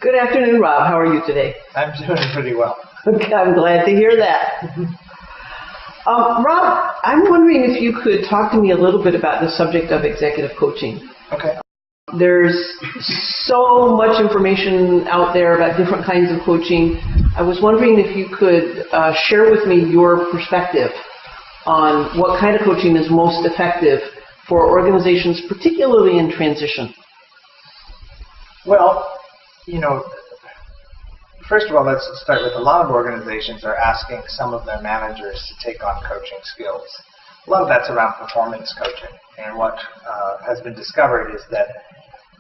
Good afternoon, Rob. How are you today? I'm doing pretty well. Okay, I'm glad to hear that. Rob, I'm wondering if you could talk to me a little bit about the subject of executive coaching. Okay. There's so much information out there about different kinds of coaching. I was wondering if you could share with me your perspective on what kind of coaching is most effective for organizations, particularly in transition. Well, first of all, let's start with a lot of organizations are asking some of their managers to take on coaching skills. A lot of that's around performance coaching. And what has been discovered is that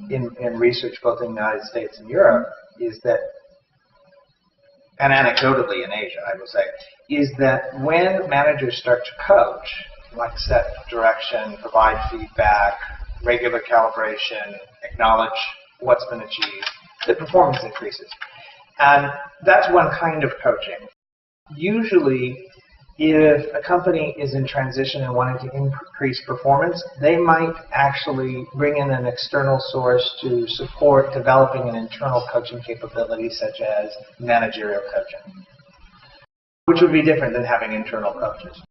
in research both in the United States and Europe is that, and anecdotally in Asia, I would say, is that when managers start to coach, like set direction, provide feedback, regular calibration, acknowledge what's been achieved, the performance increases. And that's one kind of coaching. Usually, if a company is in transition and wanting to increase performance, they might actually bring in an external source to support developing an internal coaching capability, such as managerial coaching, which would be different than having internal coaches.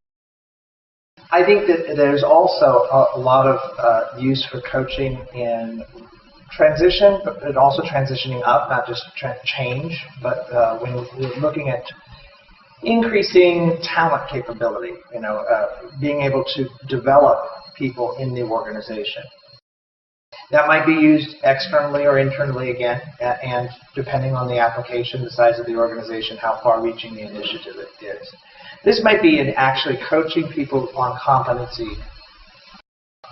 I think that there's also a lot of use for coaching in transition, but also transitioning up, not just change, but when we're looking at increasing talent capability, being able to develop people in the organization. That might be used externally or internally again, and depending on the application, the size of the organization, how far-reaching the initiative it is. This might be in actually coaching people on competency,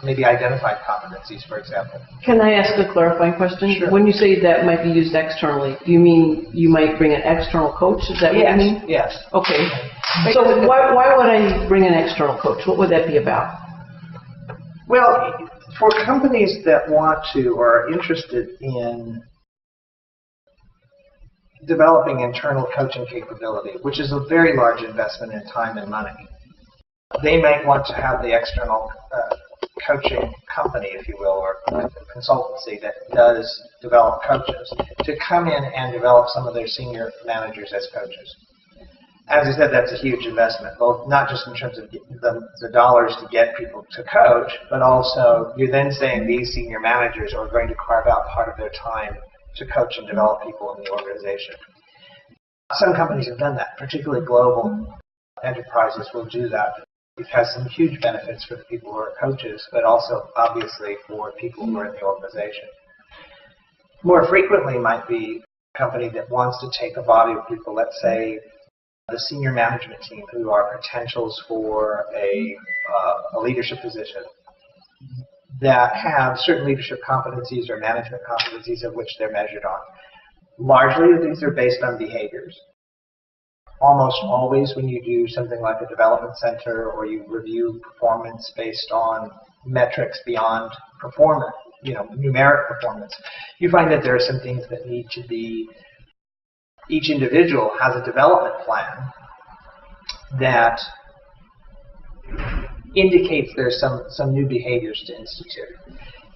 maybe identified competencies, for example. Can I ask a clarifying question? Sure. When you say that might be used externally, do you mean you might bring an external coach? Is that what you mean? Yes. Okay. So why would I bring an external coach? What would that be about? Well, for companies that want to or are interested in developing internal coaching capability, which is a very large investment in time and money, they might want to have the external coaching company, if you will, or consultancy that does develop coaches, to come in and develop some of their senior managers as coaches. As I said, that's a huge investment, both not just in terms of the dollars to get people to coach, but also you're then saying these senior managers are going to carve out part of their time to coach and develop people in the organization. Some companies have done that, particularly global enterprises will do that. It has some huge benefits for the people who are coaches, but also, obviously, for people who are in the organization. More frequently might be a company that wants to take a body of people, let's say the senior management team, who are potentials for a leadership position, that have certain leadership competencies or management competencies of which they're measured on. Largely, these are based on behaviors. Almost always when you do something like a development center or you review performance based on metrics beyond performance, numeric performance, you find that there are some things that need to be, each individual has a development plan that indicates there's some new behaviors to institute.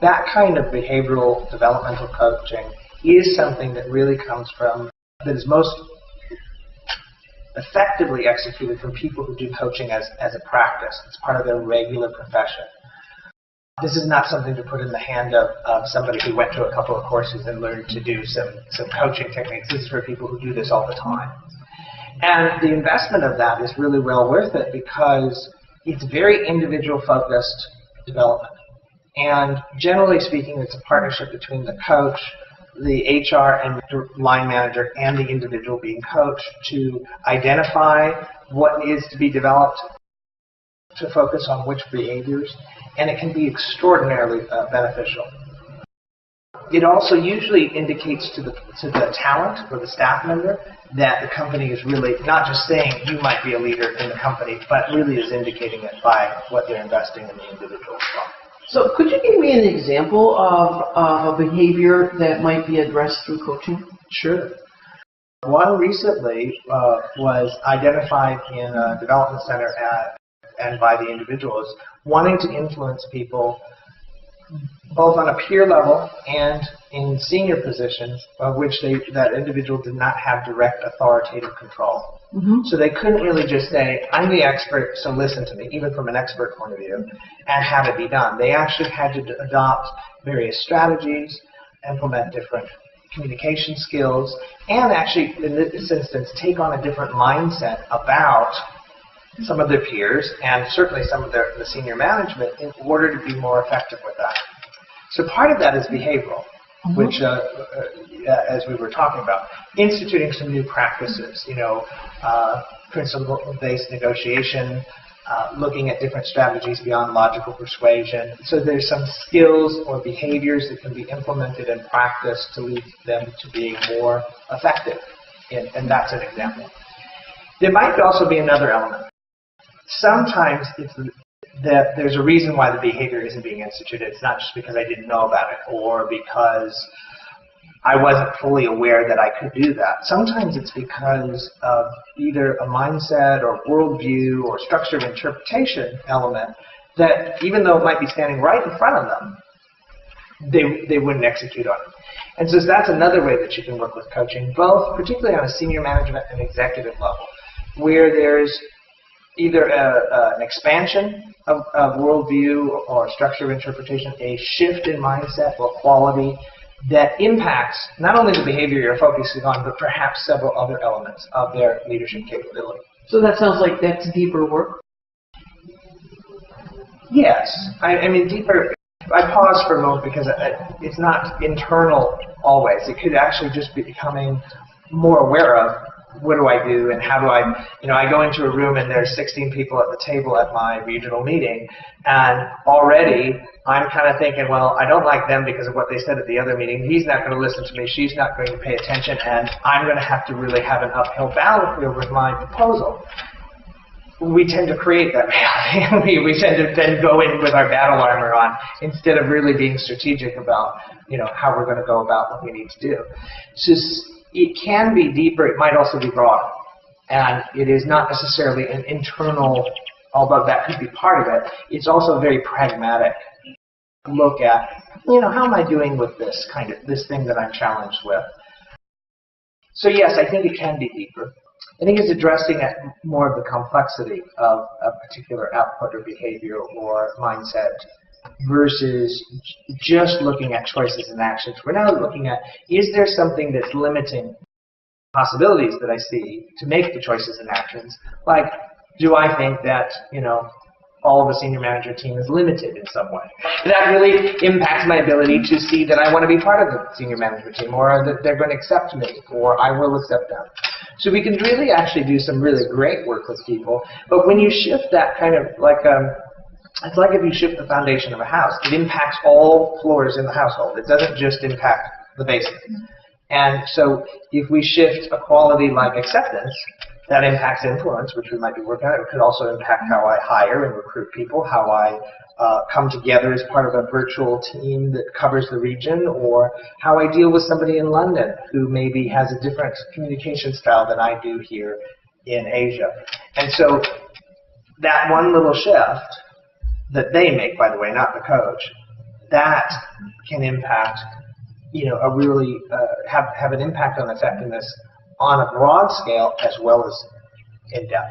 That kind of behavioral developmental coaching is something that really comes from, that is most effectively executed from people who do coaching as a practice. It's part of their regular profession. This is not something to put in the hand of somebody who went to a couple of courses and learned to do some coaching techniques. This is for people who do this all the time. And the investment of that is really well worth it because it's very individual-focused development. And generally speaking, it's a partnership between the coach, the HR and line manager, and the individual being coached to identify what is to be developed, to focus on which behaviors, and it can be extraordinarily beneficial. It also usually indicates to the talent or the staff member that the company is really not just saying you might be a leader in the company, but really is indicating it by what they're investing in the individual. So could you give me an example of a behavior that might be addressed through coaching? Sure. One recently was identified in a development center and by the individuals wanting to influence people both on a peer level and in senior positions of which that individual did not have direct authoritative control. So they couldn't really just say, I'm the expert, so listen to me, even from an expert point of view, and have it be done. They actually had to adopt various strategies, implement different communication skills, and actually, in this instance, take on a different mindset about some of their peers and certainly some of the senior management in order to be more effective with that. So part of that is behavioral, which, as we were talking about, instituting some new practices, principle-based negotiation, looking at different strategies beyond logical persuasion. So there's some skills or behaviors that can be implemented and practiced to lead them to being more effective, and that's an example. There might also be another element. Sometimes it's that there's a reason why the behavior isn't being instituted. It's not just because I didn't know about it or because I wasn't fully aware that I could do that. Sometimes it's because of either a mindset or worldview or structure of interpretation element that even though it might be standing right in front of them, they wouldn't execute on it. And so that's another way that you can work with coaching, both particularly on a senior management and executive level, where there's either an expansion of worldview or structure of interpretation, a shift in mindset or quality that impacts not only the behavior you're focusing on, but perhaps several other elements of their leadership capability. So that sounds like that's deeper work? Yes. I mean, deeper. I pause for a moment because it's not internal always. It could actually just be becoming more aware of what do I do and how do I go into a room and there's 16 people at the table at my regional meeting, and already I'm kind of thinking, well, I don't like them because of what they said at the other meeting. He's not going to listen to me. She's not going to pay attention, and I'm going to have to really have an uphill battlefield with my proposal. We tend to create that reality. we tend to then go in with our battle armor on instead of really being strategic about how we're going to go about what we need to do. So it can be deeper. It might also be broader. And it is not necessarily an internal, although that could be part of it. It's also a very pragmatic look at, how am I doing with this thing that I'm challenged with? So yes, I think it can be deeper. I think it's addressing more of the complexity of a particular output or behavior or mindset versus just looking at choices and actions. We're now looking at, is there something that's limiting possibilities that I see to make the choices and actions? Like, do I think that, all of the senior manager team is limited in some way? That really impacts my ability to see that I want to be part of the senior management team, or that they're going to accept me, or I will accept them. So we can really actually do some really great work with people. But when you shift that kind of it's like if you shift the foundation of a house, it impacts all floors in the household. It doesn't just impact the basement. And so if we shift a quality like acceptance, that impacts influence, which we might be working on. It could also impact how I hire and recruit people, how I come together as part of a virtual team that covers the region, or how I deal with somebody in London who maybe has a different communication style than I do here in Asia. And so that one little shift that they make, by the way, not the coach, that can impact, a really have an impact on effectiveness on a broad scale as well as in depth.